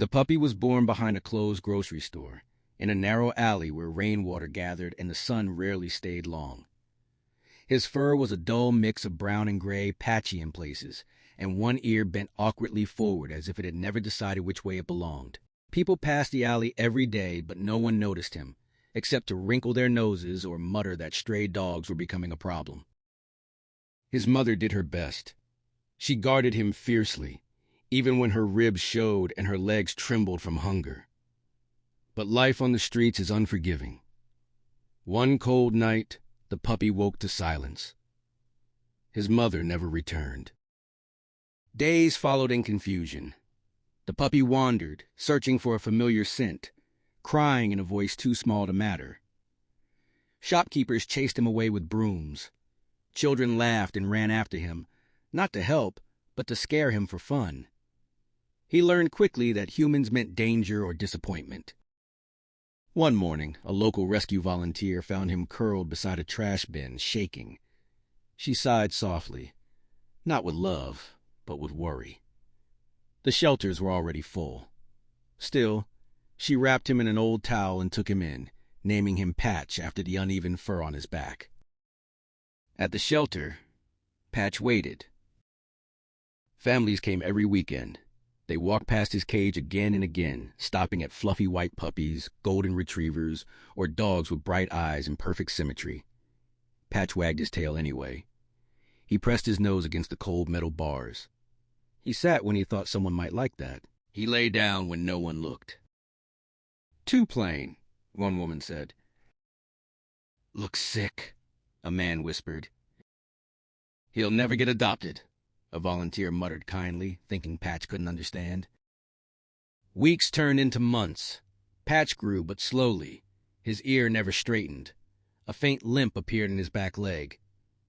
The puppy was born behind a closed grocery store, in a narrow alley where rainwater gathered and the sun rarely stayed long. His fur was a dull mix of brown and gray, patchy in places, and one ear bent awkwardly forward as if it had never decided which way it belonged. People passed the alley every day, but no one noticed him, except to wrinkle their noses or mutter that stray dogs were becoming a problem. His mother did her best. She guarded him fiercely, even when her ribs showed and her legs trembled from hunger. But life on the streets is unforgiving. One cold night, the puppy woke to silence. His mother never returned. Days followed in confusion. The puppy wandered, searching for a familiar scent, crying in a voice too small to matter. Shopkeepers chased him away with brooms. Children laughed and ran after him, not to help, but to scare him for fun. He learned quickly that humans meant danger or disappointment. One morning, a local rescue volunteer found him curled beside a trash bin, shaking. She sighed softly, not with love, but with worry. The shelters were already full. Still, she wrapped him in an old towel and took him in, naming him Patch after the uneven fur on his back. At the shelter, Patch waited. Families came every weekend. They walked past his cage again and again, stopping at fluffy white puppies, golden retrievers, or dogs with bright eyes and perfect symmetry. Patch wagged his tail anyway. He pressed his nose against the cold metal bars. He sat when he thought someone might like that. He lay down when no one looked. "Too plain," one woman said. "Looks sick," a man whispered. "He'll never get adopted," a volunteer muttered kindly, thinking Patch couldn't understand. Weeks turned into months. Patch grew, but slowly. His ear never straightened. A faint limp appeared in his back leg.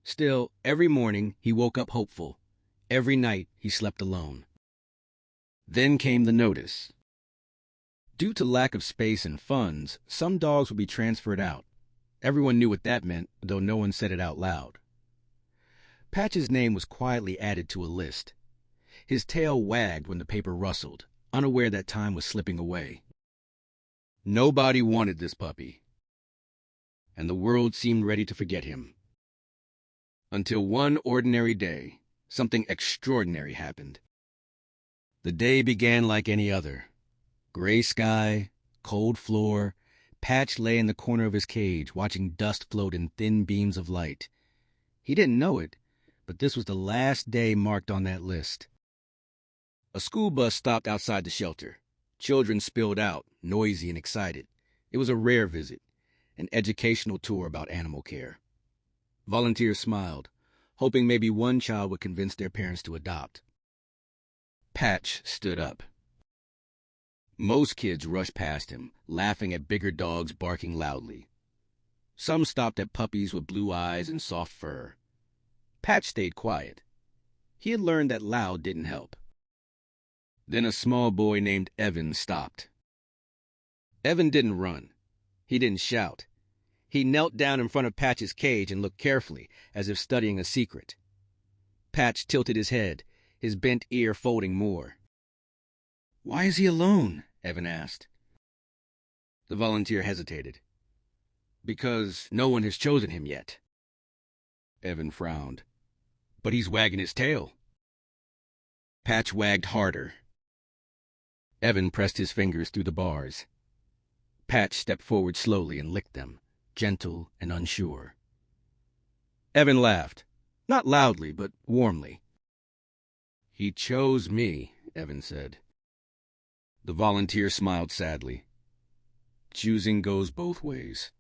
Still, every morning he woke up hopeful. Every night he slept alone. Then came the notice. Due to lack of space and funds, some dogs would be transferred out. Everyone knew what that meant, though no one said it out loud. Patch's name was quietly added to a list. His tail wagged when the paper rustled, unaware that time was slipping away. Nobody wanted this puppy, and the world seemed ready to forget him. Until one ordinary day, something extraordinary happened. The day began like any other. Gray sky, cold floor. Patch lay in the corner of his cage, watching dust float in thin beams of light. He didn't know it, but this was the last day marked on that list. A school bus stopped outside the shelter. Children spilled out, noisy and excited. It was a rare visit, an educational tour about animal care. Volunteers smiled, hoping maybe one child would convince their parents to adopt. Patch stood up. Most kids rushed past him, laughing at bigger dogs barking loudly. Some stopped at puppies with blue eyes and soft fur. Patch stayed quiet. He had learned that loud didn't help. Then a small boy named Evan stopped. Evan didn't run. He didn't shout. He knelt down in front of Patch's cage and looked carefully, as if studying a secret. Patch tilted his head, his bent ear folding more. "Why is he alone?" Evan asked. The volunteer hesitated. "Because no one has chosen him yet." Evan frowned. "But he's wagging his tail." Patch wagged harder. Evan pressed his fingers through the bars. Patch stepped forward slowly and licked them, gentle and unsure. Evan laughed, not loudly, but warmly. "He chose me," Evan said. The volunteer smiled sadly. Choosing goes both ways.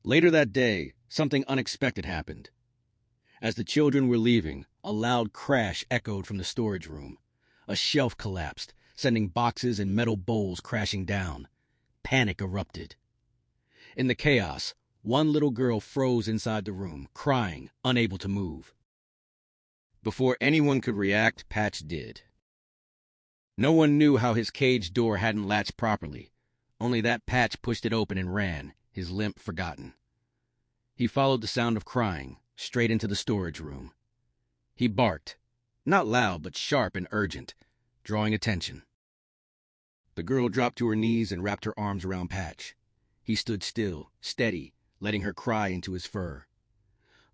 Later that day, something unexpected happened. As the children were leaving, a loud crash echoed from the storage room. A shelf collapsed, sending boxes and metal bowls crashing down. Panic erupted. In the chaos, one little girl froze inside the room, crying, unable to move. Before anyone could react, Patch did. No one knew how his cage door hadn't latched properly, only that Patch pushed it open and ran, his limp forgotten. He followed the sound of crying, straight into the storage room. He barked, not loud but sharp and urgent, drawing attention. The girl dropped to her knees and wrapped her arms around Patch. He stood still, steady, letting her cry into his fur.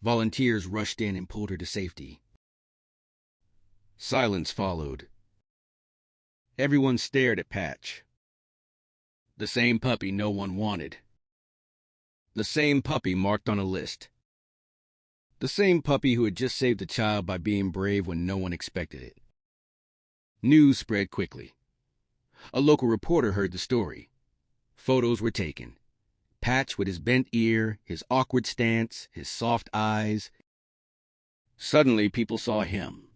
Volunteers rushed in and pulled her to safety. Silence followed. Everyone stared at Patch. The same puppy no one wanted. The same puppy marked on a list. The same puppy who had just saved a child by being brave when no one expected it. News spread quickly. A local reporter heard the story. Photos were taken. Patch with his bent ear, his awkward stance, his soft eyes. Suddenly, people saw him.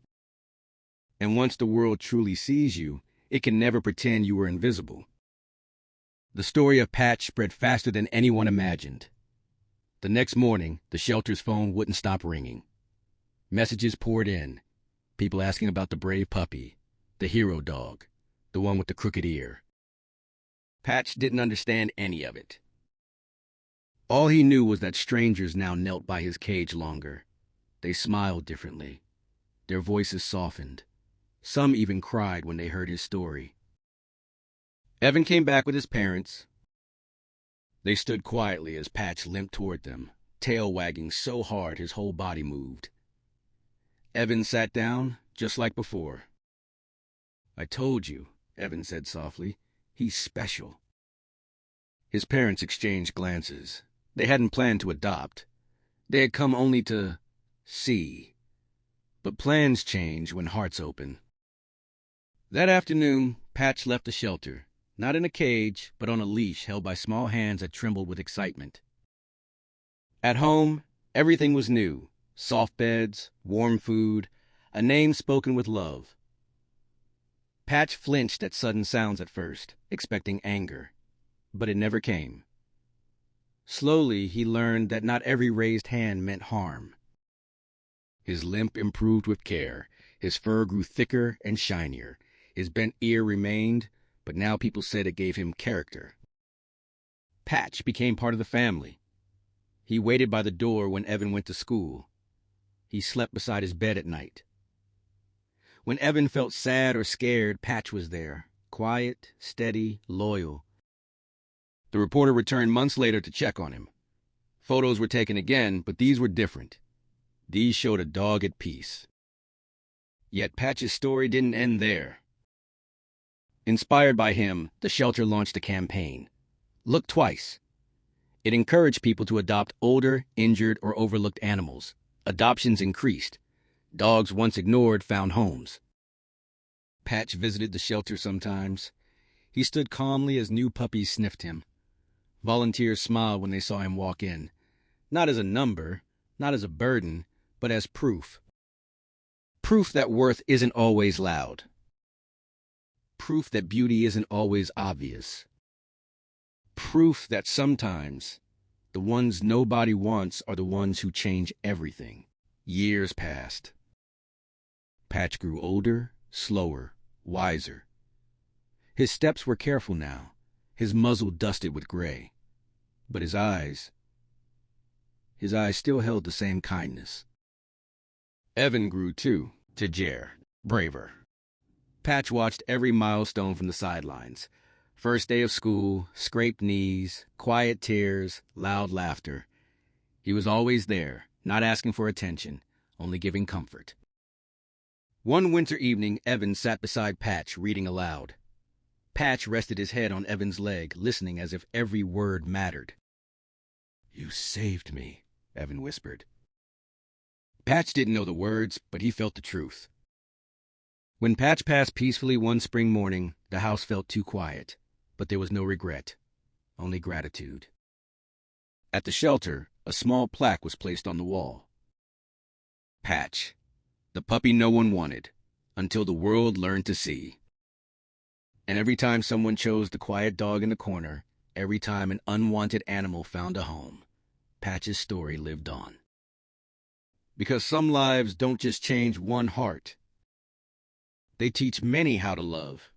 And once the world truly sees you, it can never pretend you were invisible. The story of Patch spread faster than anyone imagined. The next morning, the shelter's phone wouldn't stop ringing. Messages poured in. People asking about the brave puppy, the hero dog, the one with the crooked ear. Patch didn't understand any of it. All he knew was that strangers now knelt by his cage longer. They smiled differently. Their voices softened. Some even cried when they heard his story. Evan came back with his parents. They stood quietly as Patch limped toward them, tail wagging so hard his whole body moved. Evan sat down, just like before. "I told you," Evan said softly. "He's special." His parents exchanged glances. They hadn't planned to adopt. They had come only to see. But plans change when hearts open. That afternoon, Patch left the shelter, not in a cage, but on a leash held by small hands that trembled with excitement. At home, everything was new. Soft beds, warm food, a name spoken with love. Patch flinched at sudden sounds at first, expecting anger, but it never came. Slowly, he learned that not every raised hand meant harm. His limp improved with care. His fur grew thicker and shinier. His bent ear remained, but now people said it gave him character. Patch became part of the family. He waited by the door when Evan went to school. He slept beside his bed at night. When Evan felt sad or scared, Patch was there, quiet, steady, loyal. The reporter returned months later to check on him. Photos were taken again, but these were different. These showed a dog at peace. Yet Patch's story didn't end there. Inspired by him, the shelter launched a campaign. Look twice. It encouraged people to adopt older, injured, or overlooked animals. Adoptions increased. Dogs once ignored found homes. Patch visited the shelter sometimes. He stood calmly as new puppies sniffed him. Volunteers smiled when they saw him walk in. Not as a number, not as a burden, but as proof. Proof that worth isn't always loud. Proof that beauty isn't always obvious. Proof that sometimes the ones nobody wants are the ones who change everything. Years passed. Patch grew older, slower, wiser. His steps were careful now, his muzzle dusted with gray. But his eyes still held the same kindness. Evan grew too, to Jer, braver. Patch watched every milestone from the sidelines. First day of school, scraped knees, quiet tears, loud laughter. He was always there, not asking for attention, only giving comfort. One winter evening, Evan sat beside Patch, reading aloud. Patch rested his head on Evan's leg, listening as if every word mattered. "You saved me," Evan whispered. Patch didn't know the words, but he felt the truth. When Patch passed peacefully one spring morning, the house felt too quiet, but there was no regret, only gratitude. At the shelter, a small plaque was placed on the wall. Patch, the puppy no one wanted, until the world learned to see. And every time someone chose the quiet dog in the corner, every time an unwanted animal found a home, Patch's story lived on. Because some lives don't just change one heart. They teach many how to love.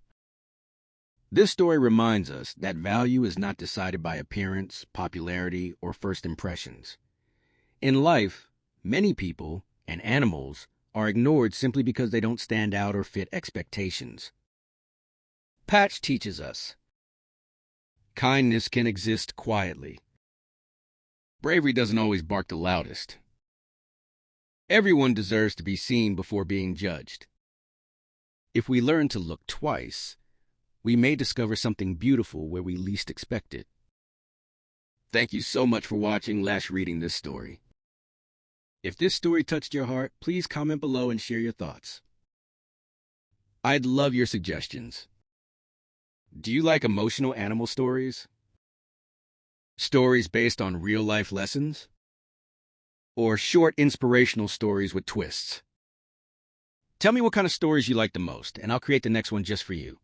This story reminds us that value is not decided by appearance, popularity, or first impressions. In life, many people and animals are ignored simply because they don't stand out or fit expectations. Patch teaches us kindness can exist quietly. Bravery doesn't always bark the loudest. Everyone deserves to be seen before being judged. If we learn to look twice, we may discover something beautiful where we least expect it. Thank you so much for watching / reading this story. If this story touched your heart, please comment below and share your thoughts. I'd love your suggestions. Do you like emotional animal stories? Stories based on real-life lessons? Or short inspirational stories with twists? Tell me what kind of stories you like the most, and I'll create the next one just for you.